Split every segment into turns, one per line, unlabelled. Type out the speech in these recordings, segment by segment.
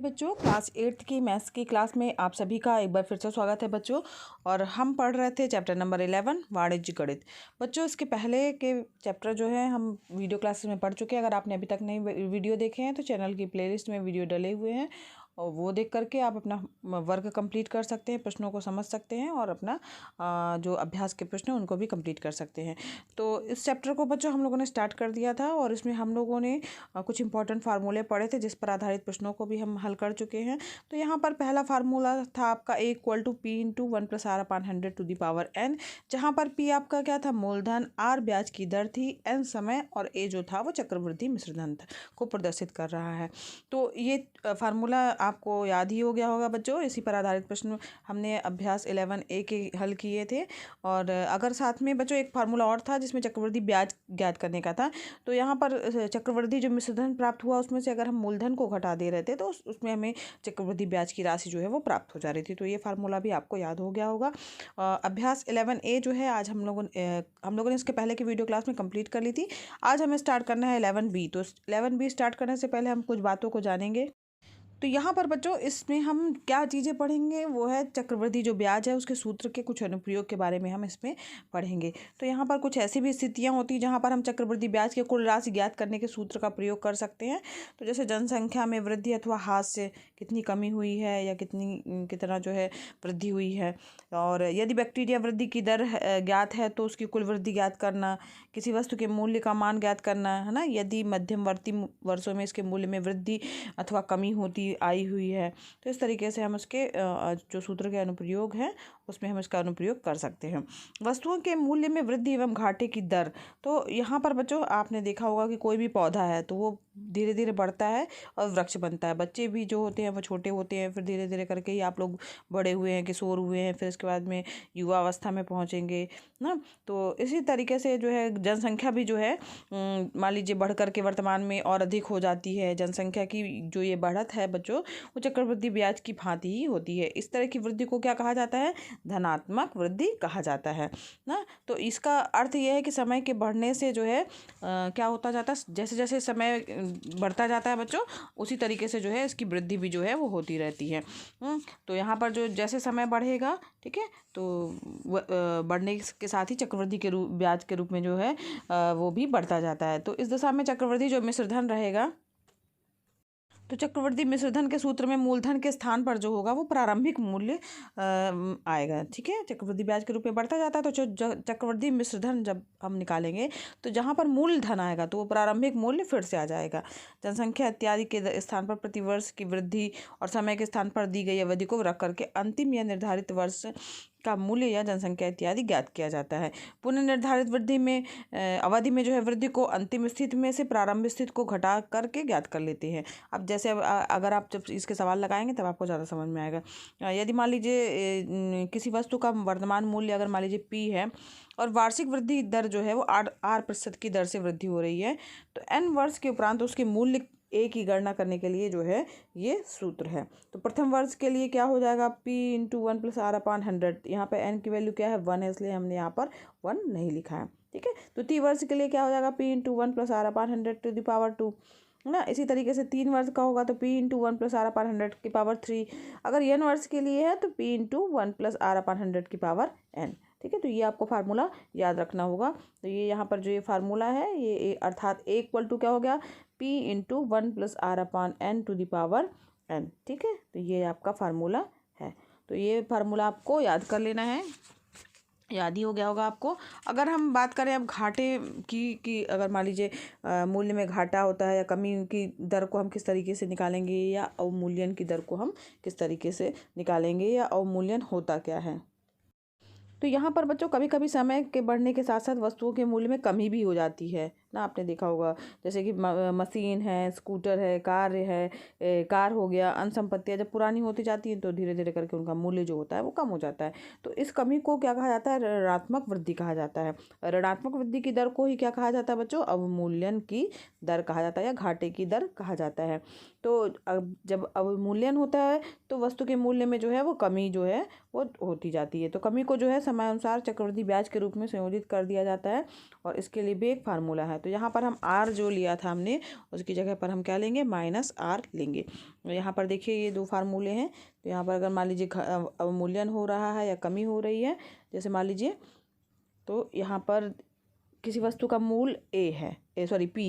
बच्चों class 8th की maths की क्लास में आप सभी का एक बार फिर से स्वागत है बच्चों। और हम पढ़ रहे थे चैप्टर नंबर 11 वाणिज्य गणित। बच्चों इसके पहले के चैप्टर जो है हम वीडियो क्लासेस में पढ़ चुके हैं। अगर आपने अभी तक नहीं वीडियो देखे हैं तो चैनल की प्लेलिस्ट में वीडियो डले हुए हैं और वो देख करके आप अपना वर्क कंप्लीट कर सकते हैं, प्रश्नों को समझ सकते हैं और अपना जो अभ्यास के प्रश्न हैं उनको भी कंप्लीट कर सकते हैं। तो इस चैप्टर को बच्चों हम लोगों ने स्टार्ट कर दिया था और इसमें हम लोगों ने कुछ इंपॉर्टेंट फार्मूले पढ़े थे जिस पर आधारित प्रश्नों को भी हम हल कर चुके हैं। तो यहाँ पर पहला फार्मूला था आपका A equal to P into 1+r/100 to the power n, जहाँ पर P आपका क्या था, मूलधन, R ब्याज की दर थी, n समय और A जो था वो चक्रवृद्धि मिश्रधन को प्रदर्शित कर रहा है। तो ये फार्मूला आपको याद ही हो गया होगा बच्चों। इसी पर आधारित प्रश्न हमने अभ्यास 11A के हल किए थे। और अगर साथ में बच्चों एक फार्मूला और था जिसमें चक्रवृद्धि ब्याज ज्ञात करने का था, तो यहाँ पर चक्रवृद्धि जो मिश्रधन प्राप्त हुआ उसमें से अगर हम मूलधन को घटा दे रहे थे तो उसमें हमें चक्रवृद्धि ब्याज की राशि जो है वो प्राप्त हो जा रही थी। तो ये फार्मूला भी आपको याद हो गया होगा। अभ्यास 11A जो है आज हम लोगों ने इसके पहले की वीडियो क्लास में कंप्लीट कर ली थी। आज हमें स्टार्ट करना है 11B। तो 11B स्टार्ट करने से पहले हम कुछ बातों को जानेंगे। तो यहाँ पर बच्चों इसमें हम क्या चीज़ें पढ़ेंगे, वो है चक्रवृद्धि जो ब्याज है उसके सूत्र के कुछ अनुप्रयोग के बारे में हम इसमें पढ़ेंगे। तो यहाँ पर कुछ ऐसी भी स्थितियाँ होती हैं जहाँ पर हम चक्रवृद्धि ब्याज की कुल राशि ज्ञात करने के सूत्र का प्रयोग कर सकते हैं। तो जैसे जनसंख्या में वृद्धि अथवा ह्रास से कितनी कमी हुई है या कितना जो है वृद्धि हुई है, और यदि बैक्टीरिया वृद्धि की दर ज्ञात है तो उसकी कुल वृद्धि ज्ञात करना, किसी वस्तु के मूल्य का मान ज्ञात करना है ना, यदि मध्यवर्ती वर्षों में इसके मूल्य में वृद्धि अथवा कमी होती आई हुई है तो इस तरीके से हम उसके जो सूत्र के अनुप्रयोग हैं उसमें हम इसका अनुप्रयोग कर सकते हैं। वस्तुओं के मूल्य में वृद्धि एवं घाटे की दर। तो यहाँ पर बच्चों आपने देखा होगा कि कोई भी पौधा है तो वो धीरे धीरे बढ़ता है और वृक्ष बनता है। बच्चे भी जो होते हैं वो छोटे होते हैं, फिर धीरे धीरे करके ही आप लोग बड़े हुए हैं, किशोर हुए हैं, फिर इसके बाद में युवा अवस्था में पहुँचेंगे ना। तो इसी तरीके से जो है जनसंख्या भी जो है मान लीजिए बढ़ करके वर्तमान में और अधिक हो जाती है। जनसंख्या की जो ये बढ़त है बच्चों वो चक्रवृद्धि ब्याज की भांति ही होती है। इस तरह की वृद्धि को क्या कहा जाता है, धनात्मक वृद्धि कहा जाता है ना। तो इसका अर्थ यह है कि समय के बढ़ने से जो है क्या होता जाता है, जैसे जैसे समय बढ़ता जाता है बच्चों उसी तरीके से जो है इसकी वृद्धि भी जो है वो होती रहती है। तो यहाँ पर जो जैसे समय बढ़ेगा, ठीक है, तो बढ़ने के साथ ही चक्रवृद्धि के रूप ब्याज के रूप में जो है वो भी बढ़ता जाता है। तो इस दशा में चक्रवृद्धि जो मिश्रधन रहेगा, तो चक्रवृद्धि मिश्रधन के सूत्र में मूलधन के स्थान पर जो होगा वो प्रारंभिक मूल्य आएगा। ठीक है, चक्रवृद्धि ब्याज के रूप में बढ़ता जाता है तो चक्रवृद्धि मिश्रधन जब हम निकालेंगे तो जहाँ पर मूलधन आएगा तो वो प्रारंभिक मूल्य फिर से आ जाएगा। जनसंख्या इत्यादि के स्थान पर प्रतिवर्ष की वृद्धि और समय के स्थान पर दी गई अवधि को रख करके अंतिम या निर्धारित वर्ष का मूल्य या जनसंख्या इत्यादि ज्ञात किया जाता है। पुनः निर्धारित वृद्धि में अवधि में जो है वृद्धि को अंतिम स्थिति में से प्रारंभिक स्थिति को घटा करके ज्ञात कर लेते हैं। अब जैसे अगर आप जब इसके सवाल लगाएंगे तब आपको ज़्यादा समझ में आएगा। यदि मान लीजिए किसी वस्तु का वर्तमान मूल्य अगर मान लीजिए P है और वार्षिक वृद्धि दर जो है वो 8% की दर से वृद्धि हो रही है, तो n वर्ष के उपरांत उसके मूल्य A की गणना करने के लिए जो है ये सूत्र है। तो प्रथम वर्ष के लिए क्या हो जाएगा, P इंटू 1+r/100। यहाँ पे n की वैल्यू क्या है, 1 है, इसलिए हमने यहाँ पर 1 नहीं लिखा है। ठीक है, तो 3 वर्ष के लिए क्या हो जाएगा, P into 1+r/100 to the power 2 है ना। इसी तरीके से 3 वर्ष का होगा तो P इंटू 1+r/100 की पावर 3। अगर n वर्ष के लिए है तो P इंटू 1+r/100 की पावर n। ठीक है, तो ये आपको फार्मूला याद रखना होगा। तो ये यहाँ पर जो ये फार्मूला है ये अर्थात A इक्वल टू क्या हो गया, P into 1+r/n to the power n। ठीक है, तो ये आपका फार्मूला है। तो ये फार्मूला आपको याद कर लेना है, याद ही हो गया होगा आपको। अगर हम बात करें अब घाटे की कि अगर मान लीजिए मूल्य में घाटा होता है या कमी की दर को हम किस तरीके से निकालेंगे, या अवमूल्यन की दर को हम किस तरीके से निकालेंगे, या अवमूल्यन होता क्या है। तो यहाँ पर बच्चों कभी कभी समय के बढ़ने के साथ साथ वस्तुओं के मूल्य में कमी भी हो जाती है ना। आपने देखा होगा जैसे कि मशीन है, स्कूटर है, कार है, कार हो गया, अन्य संपत्तियाँ जब पुरानी होती जाती हैं तो धीरे धीरे करके उनका मूल्य जो होता है वो कम हो जाता है। तो इस कमी को क्या कहा जाता है, ऋणात्मक वृद्धि कहा जाता है। ऋणात्मक वृद्धि की दर को ही क्या कहा जाता है बच्चों, अवमूल्यन की दर कहा जाता है या घाटे की दर कहा जाता है। तो अब जब अवमूल्यन होता है तो वस्तु के मूल्य में जो है वो कमी जो है वो होती जाती है। तो कमी को जो है समय अनुसार चक्रवृद्धि ब्याज के रूप में संयोजित कर दिया जाता है और इसके लिए भी एक फार्मूला है। तो यहाँ पर हम आर जो लिया था हमने उसकी जगह पर हम क्या लेंगे, माइनस आर लेंगे। यहाँ पर देखिए ये दो फार्मूले हैं। तो यहाँ पर अगर मान लीजिए अवमूल्यन हो रहा है या कमी हो रही है, जैसे मान लीजिए तो यहाँ पर किसी वस्तु का मूल पी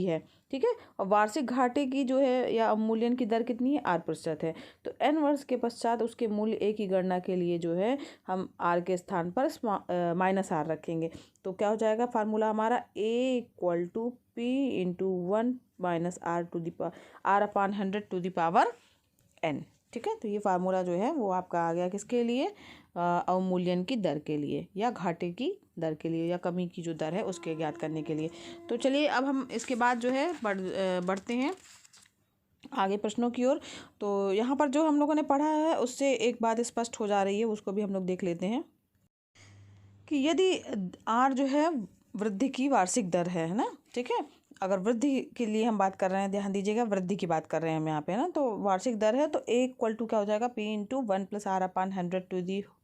है, ठीक है, और वार्षिक घाटे की जो है या अवमूल्यन की दर कितनी है, 8% है। तो n वर्ष के पश्चात उसके मूल्य a की गणना के लिए जो है हम r के स्थान पर माइनस आर रखेंगे। तो क्या हो जाएगा फार्मूला हमारा, a = p × 1 - r/100⁴ ठीक है। तो ये फार्मूला जो है वो आपका आ गया किसके लिए, अवमूल्यन की दर के लिए या घाटे की दर के लिए या कमी की जो दर है उसके ज्ञात करने के लिए। तो चलिए अब हम इसके बाद जो है बढ़ते हैं आगे प्रश्नों की ओर। तो यहाँ पर जो हम लोगों ने पढ़ा है उससे एक बात स्पष्ट हो जा रही है, उसको भी हम लोग देख लेते हैं कि यदि आर जो है वृद्धि की वार्षिक दर है ना, ठीक है। अगर वृद्धि के लिए हम बात कर रहे हैं, ध्यान दीजिएगा वृद्धि की बात कर रहे हैं हम यहाँ पे ना, तो वार्षिक दर है तो a = क्या हो जाएगा, p × 1 +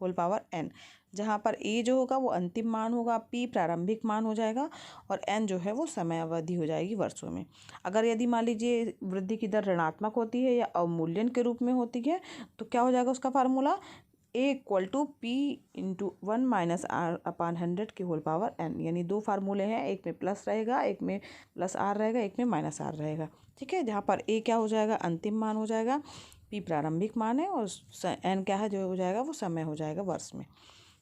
r/100⁴n, जहाँ पर a जो होगा वो अंतिम मान होगा, p प्रारंभिक मान हो जाएगा और n जो है वो समय अवधि हो जाएगी वर्षों में। अगर यदि मान लीजिए वृद्धि की दर ऋणात्मक होती है या अवमूल्यन के रूप में होती है तो क्या हो जाएगा उसका फार्मूला, a = p × 1 - r/100⁴n, यानी दो फार्मूले हैं, एक में प्लस रहेगा, एक में प्लस आर रहेगा, एक में माइनस आर रहेगा, ठीक है। जहाँ पर a क्या हो जाएगा, अंतिम मान हो जाएगा, p प्रारंभिक मान है और n क्या है जो हो जाएगा वो समय हो जाएगा वर्ष में,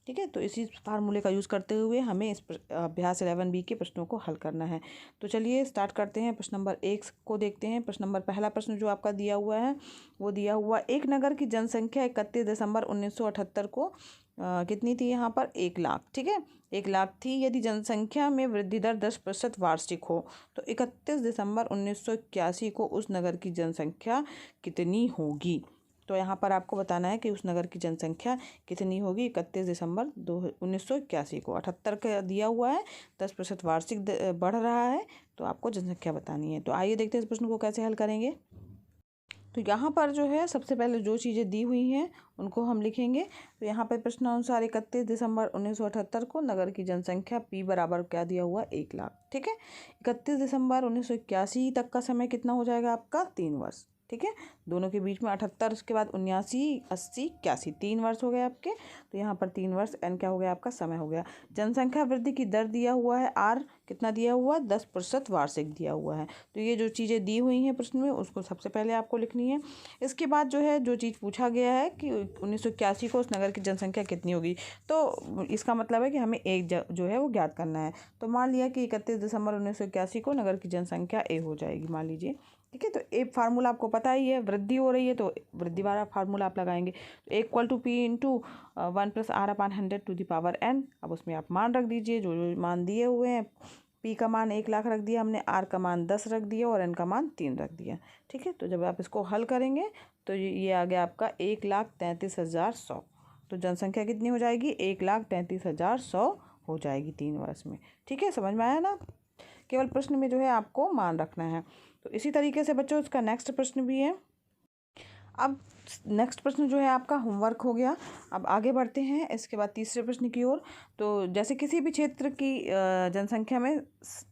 ठीक है। तो इसी फार्मूले का यूज़ करते हुए हमें इस अभ्यास 11B के प्रश्नों को हल करना है। तो चलिए स्टार्ट करते हैं। प्रश्न नंबर 1 को देखते हैं। प्रश्न नंबर पहला प्रश्न जो आपका दिया हुआ है वो दिया हुआ, एक नगर की जनसंख्या 31 दिसंबर 1978 को कितनी थी, यहाँ पर 1 लाख, ठीक है, 1 लाख थी। यदि जनसंख्या में वृद्धि दर 10% वार्षिक हो तो 31 दिसंबर 1981 को उस नगर की जनसंख्या कितनी होगी। तो यहाँ पर आपको बताना है कि उस नगर की जनसंख्या कितनी होगी 31 दिसंबर 1981 को। 78 का दिया हुआ है, 10% वार्षिक बढ़ रहा है, तो आपको जनसंख्या बतानी है। तो आइए देखते हैं इस प्रश्न को कैसे हल करेंगे। तो यहाँ पर जो है सबसे पहले जो चीज़ें दी हुई हैं उनको हम लिखेंगे। तो यहाँ पर प्रश्नानुसार 31 दिसंबर 1978 को नगर की जनसंख्या p बराबर क्या दिया हुआ, 1 लाख, ठीक है। 31 दिसंबर 1981 तक का समय कितना हो जाएगा आपका, 3 वर्ष, ठीक है। दोनों के बीच में 78, उसके बाद 79, 80, 81, 3 वर्ष हो गए आपके। तो यहाँ पर 3 वर्ष, n क्या हो गया आपका, समय हो गया। जनसंख्या वृद्धि की दर दिया हुआ है, r कितना दिया हुआ, 10% वार्षिक दिया हुआ है। तो ये जो चीज़ें दी हुई हैं प्रश्न में उसको सबसे पहले आपको लिखनी है। इसके बाद जो है जो चीज़ पूछा गया है कि 1981 को उस नगर की जनसंख्या कितनी होगी, तो इसका मतलब है कि हमें एक जो है वो ज्ञात करना है। तो मान लिया कि 31 दिसंबर 1981 को नगर की जनसंख्या a हो जाएगी, मान लीजिए, ठीक है। तो ए फार्मूला आपको पता ही है, वृद्धि हो रही है तो वृद्धि वाला फार्मूला आप लगाएंगे। तो a = p × 1 + r/100⁴n। अब उसमें आप मान रख दीजिए जो जो मान दिए हुए हैं। p का मान 1 लाख रख दिया हमने, r का मान 10 रख दिया और n का मान 3 रख दिया, ठीक है। तो जब आप इसको हल करेंगे तो ये आ गया आपका 1,33,100। तो जनसंख्या कितनी हो जाएगी, 1,33,100 हो जाएगी 3 वर्ष में, ठीक है। समझ में आया ना, केवल प्रश्न में जो है आपको मान रखना है। तो इसी तरीके से बच्चों इसका नेक्स्ट प्रश्न भी है। अब नेक्स्ट प्रश्न जो है आपका होमवर्क हो गया। अब आगे बढ़ते हैं इसके बाद तीसरे प्रश्न की ओर। तो जैसे किसी भी क्षेत्र की जनसंख्या में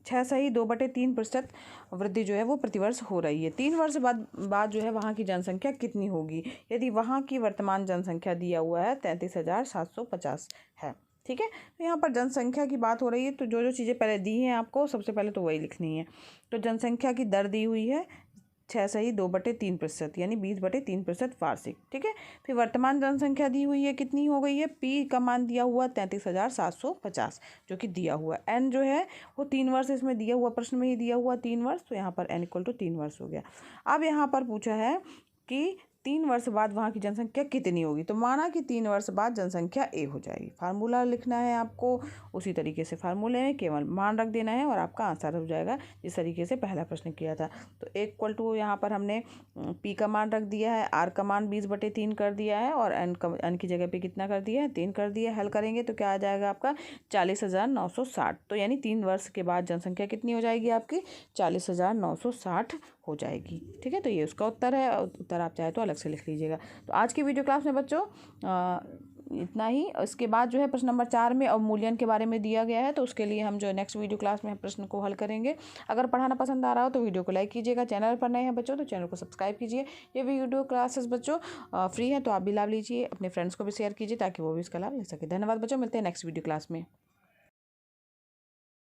6.2/3% वृद्धि जो है वो प्रतिवर्ष हो रही है। 3 वर्ष बाद जो है वहाँ की जनसंख्या कितनी होगी, यदि वहाँ की वर्तमान जनसंख्या दिया हुआ है 33,750 है, ठीक है। तो यहाँ पर जनसंख्या की बात हो रही है, तो जो जो चीज़ें पहले दी हैं आपको सबसे पहले तो वही लिखनी है। तो जनसंख्या की दर दी हुई है 6.2/3% यानी 20/3% वार्षिक, ठीक है। फिर वर्तमान जनसंख्या दी हुई है, कितनी हो गई है, p का मान दिया हुआ 33,750 जो कि दिया हुआ। n जो है वो 3 वर्ष इसमें दिया हुआ, प्रश्न में ही दिया हुआ 3 वर्ष, तो यहाँ पर n = 3 वर्ष हो गया। अब यहाँ पर पूछा है कि 3 वर्ष बाद वहाँ की जनसंख्या कितनी होगी, तो माना कि 3 वर्ष बाद जनसंख्या a हो जाएगी। फार्मूला लिखना है आपको, उसी तरीके से फार्मूले में केवल मान रख देना है और आपका आंसर हो जाएगा, जिस तरीके से पहला प्रश्न किया था। तो = यहाँ पर हमने p का मान रख दिया है, r का मान 20/3 कर दिया है और n की जगह पे कितना कर दिया है, 3 कर दिया है। हल करेंगे तो क्या आ जाएगा आपका 40,960। तो यानी 3 वर्ष के बाद जनसंख्या कितनी हो जाएगी आपकी, 40,960 हो जाएगी, ठीक है। तो ये उसका उत्तर है, उत्तर आप चाहे तो अलग से लिख लीजिएगा। तो आज की वीडियो क्लास में बच्चों इतना ही। इसके बाद जो है प्रश्न नंबर 4 में अवमूल्यन के बारे में दिया गया है, तो उसके लिए हम जो नेक्स्ट वीडियो क्लास में प्रश्न को हल करेंगे। अगर पढ़ाना पसंद आ रहा हो तो वीडियो को लाइक कीजिएगा। चैनल पर नए हैं बच्चों तो चैनल को सब्सक्राइब कीजिए। ये वीडियो क्लासेस बच्चों फ्री है, तो आप भी लाभ लीजिए। अपने फ्रेंड्स को भी शेयर कीजिए ताकि वो भी इसका लाभ ले सके। धन्यवाद बच्चों, मिलते हैं नेक्स्ट वीडियो क्लास में।